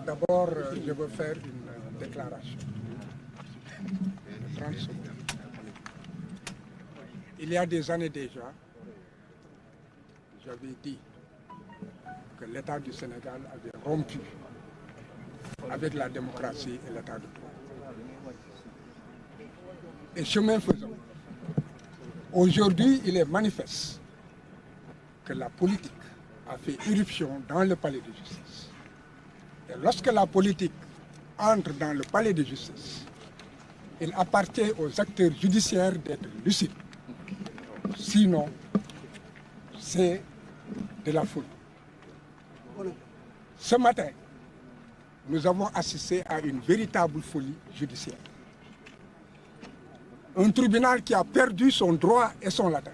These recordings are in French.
D'abord, je veux faire une déclaration de 30 secondes. Il y a des années déjà, j'avais dit que l'État du Sénégal avait rompu avec la démocratie et l'État de droit. Et chemin faisant, aujourd'hui, il est manifeste que la politique a fait irruption dans le palais de justice. Et lorsque la politique entre dans le palais de justice, il appartient aux acteurs judiciaires d'être lucides. Sinon, c'est de la folie. Ce matin, nous avons assisté à une véritable folie judiciaire. Un tribunal qui a perdu son droit et son latin.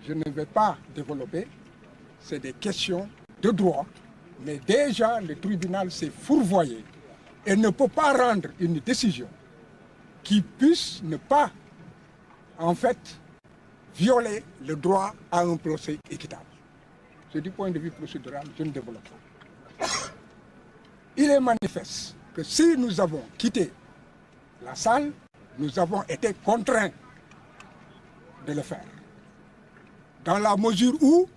Je ne vais pas développer, c'est des questions de droit, mais déjà le tribunal s'est fourvoyé et ne peut pas rendre une décision qui puisse ne pas, en fait, violer le droit à un procès équitable. C'est du point de vue procédural, je ne développe pas. Il est manifeste que si nous avons quitté la salle, nous avons été contraints de le faire. Dans la mesure où,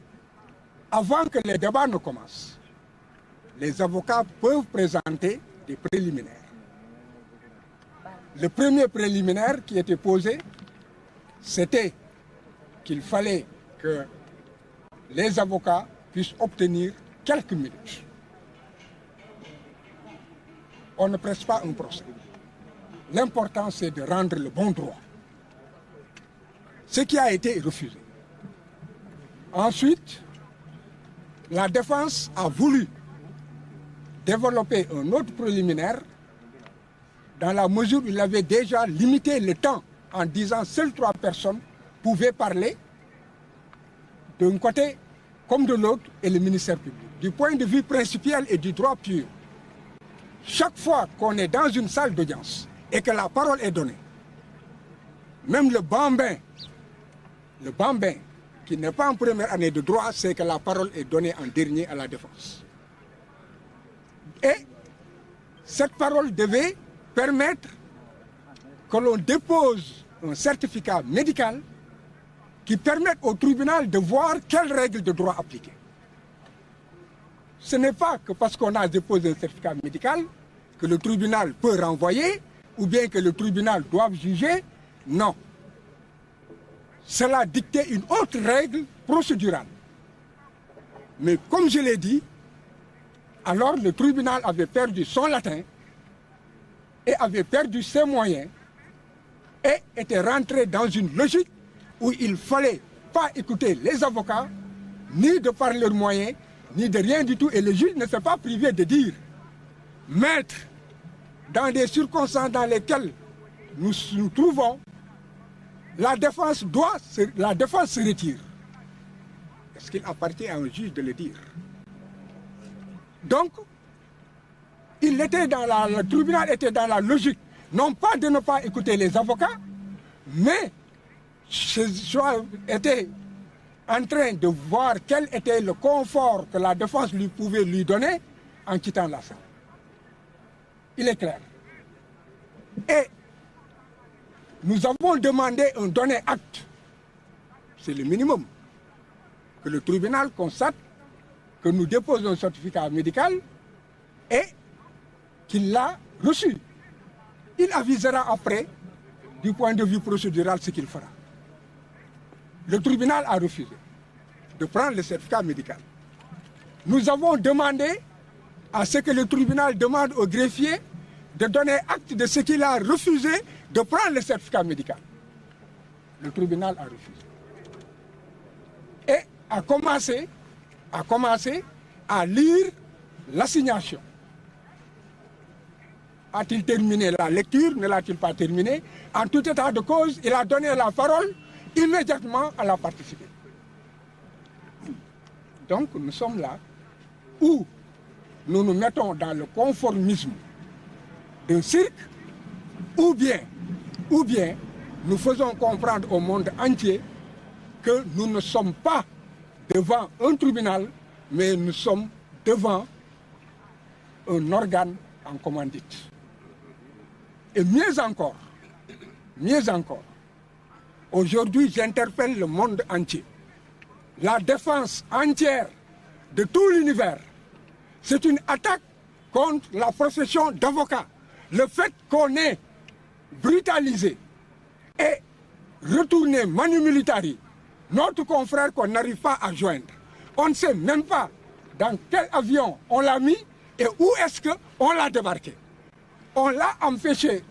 avant que les débats ne commencent, les avocats peuvent présenter des préliminaires. Le premier préliminaire qui était posé, c'était qu'il fallait que les avocats puissent obtenir quelques minutes. On ne presse pas un procès. L'important, c'est de rendre le bon droit. Ce qui a été refusé. Ensuite, la défense a voulu développer un autre préliminaire dans la mesure où il avait déjà limité le temps en disant seules 3 personnes pouvaient parler d'un côté comme de l'autre et le ministère public. Du point de vue principiel et du droit pur, chaque fois qu'on est dans une salle d'audience et que la parole est donnée, même le bambin qui n'est pas en première année de droit, c'est que la parole est donnée en dernier à la défense. Et cette parole devait permettre que l'on dépose un certificat médical qui permette au tribunal de voir quelles règles de droit appliquer. Ce n'est pas que parce qu'on a déposé un certificat médical que le tribunal peut renvoyer ou bien que le tribunal doit juger. Non. Cela dictait une autre règle procédurale. Mais comme je l'ai dit, alors le tribunal avait perdu son latin et avait perdu ses moyens et était rentré dans une logique où il ne fallait pas écouter les avocats, ni de par leurs moyens, ni de rien du tout. Et le juge ne s'est pas privé de dire, maître, dans des circonstances dans lesquelles nous nous trouvons, la défense se retire. Est-ce qu'il appartient à un juge de le dire? Donc, le tribunal était dans la logique, non pas de ne pas écouter les avocats, mais était en train de voir quel était le confort que la défense pouvait lui donner en quittant la salle. Il est clair. Et nous avons demandé un donné acte. C'est le minimum. Que le tribunal constate que nous déposons un certificat médical et qu'il l'a reçu. Il avisera après, du point de vue procédural, ce qu'il fera. Le tribunal a refusé de prendre le certificat médical. Nous avons demandé à ce que le tribunal demande au greffier de donner acte de ce qu'il a refusé de prendre le certificat médical. Le tribunal a refusé. Et a commencé à lire l'assignation. A-t-il terminé la lecture? Ne l'a-t-il pas terminé? En tout état de cause, il a donné la parole immédiatement à la participée. Donc nous sommes là où nous nous mettons dans le conformisme d'un cirque, ou bien nous faisons comprendre au monde entier que nous ne sommes pas devant un tribunal, mais nous sommes devant un organe en commandite. Et mieux encore, aujourd'hui j'interpelle le monde entier. La défense entière de tout l'univers, c'est une attaque contre la profession d'avocat. Le fait qu'on ait brutalisé et retourné manu militari notre confrère qu'on n'arrive pas à joindre. On ne sait même pas dans quel avion on l'a mis et où est-ce qu'on l'a débarqué. On a empêché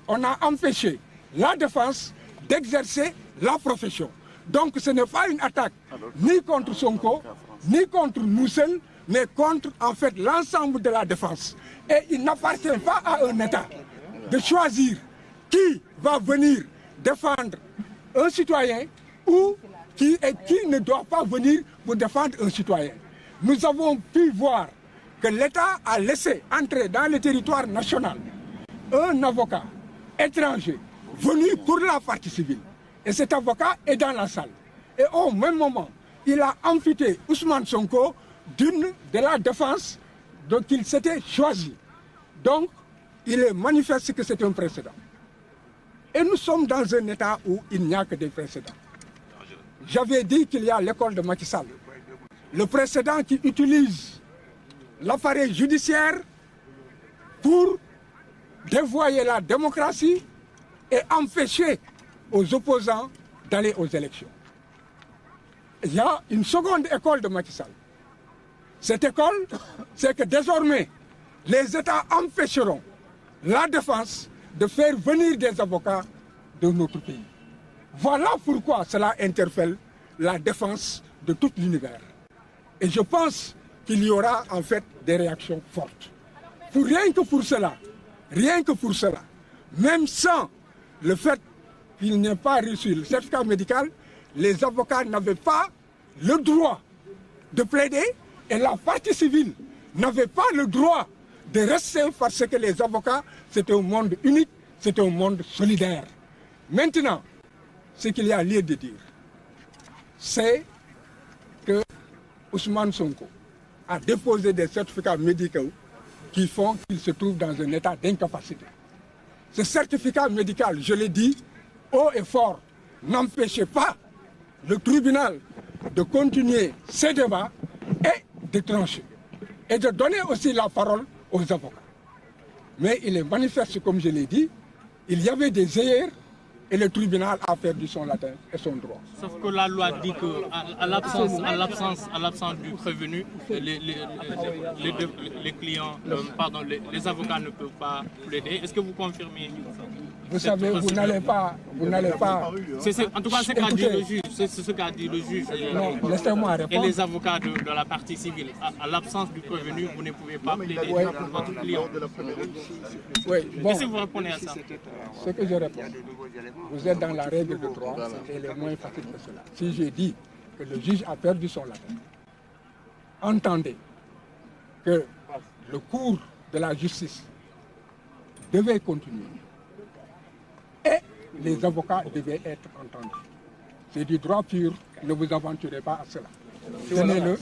la défense d'exercer la profession. Donc ce n'est pas une attaque ni contre Sonko, ni contre nous seuls, mais contre en fait l'ensemble de la défense. Et il n'appartient pas à un État de choisir qui va venir défendre un citoyen ou qui ne doit pas venir pour défendre un citoyen. Nous avons pu voir que l'État a laissé entrer dans le territoire national un avocat étranger venu pour la partie civile. Et cet avocat est dans la salle. Et au même moment, il a amputé Ousmane Sonko de la défense dont il s'était choisi. Donc, il est manifeste que c'est un précédent. Et nous sommes dans un État où il n'y a que des précédents. J'avais dit qu'il y a l'école de Macky Sall. Le précédent qui utilise l'appareil judiciaire pour dévoyer la démocratie et empêcher aux opposants d'aller aux élections. Il y a une seconde école de Macky Sall. Cette école, c'est que désormais, les États empêcheront la défense de faire venir des avocats de notre pays. Voilà pourquoi cela interpelle la défense de tout l'univers. Et je pense qu'il y aura en fait des réactions fortes. Rien que pour cela, même sans le fait qu'il n'ait pas reçu le certificat médical, les avocats n'avaient pas le droit de plaider et la partie civile n'avait pas le droit de rester parce que les avocats, c'est un monde unique, c'est un monde solidaire. Maintenant, ce qu'il y a lieu de dire, c'est que Ousmane Sonko a déposé des certificats médicaux qui font qu'il se trouve dans un état d'incapacité. Ce certificat médical, je l'ai dit, haut et fort, n'empêchait pas le tribunal de continuer ses débats et de trancher. Et de donner aussi la parole aux avocats. Mais il est manifeste, comme je l'ai dit, il y avait des erreurs et le tribunal a perdu son latin et son droit. Sauf que la loi dit qu'à l'absence du prévenu, les clients, les avocats ne peuvent pas plaider. Est-ce que vous confirmez? Vous savez, vous n'allez pas. En tout cas, c'est ce qu'a dit le juge. C'est ce qu'a dit le juge. Non, laissez-moi répondre. Et les avocats de la partie civile. À l'absence du prévenu, vous ne pouvez pas plaider pour votre client. Oui, bon. Qu'est-ce que vous répondez à ça? Ce que je réponds, vous êtes dans la règle de droit, et il est moins facile que cela. Si j'ai dit que le juge a perdu son latin, entendez que le cours de la justice devait continuer. Et les avocats devaient être entendus. C'est du droit pur, ne vous aventurez pas à cela. Tenez-le.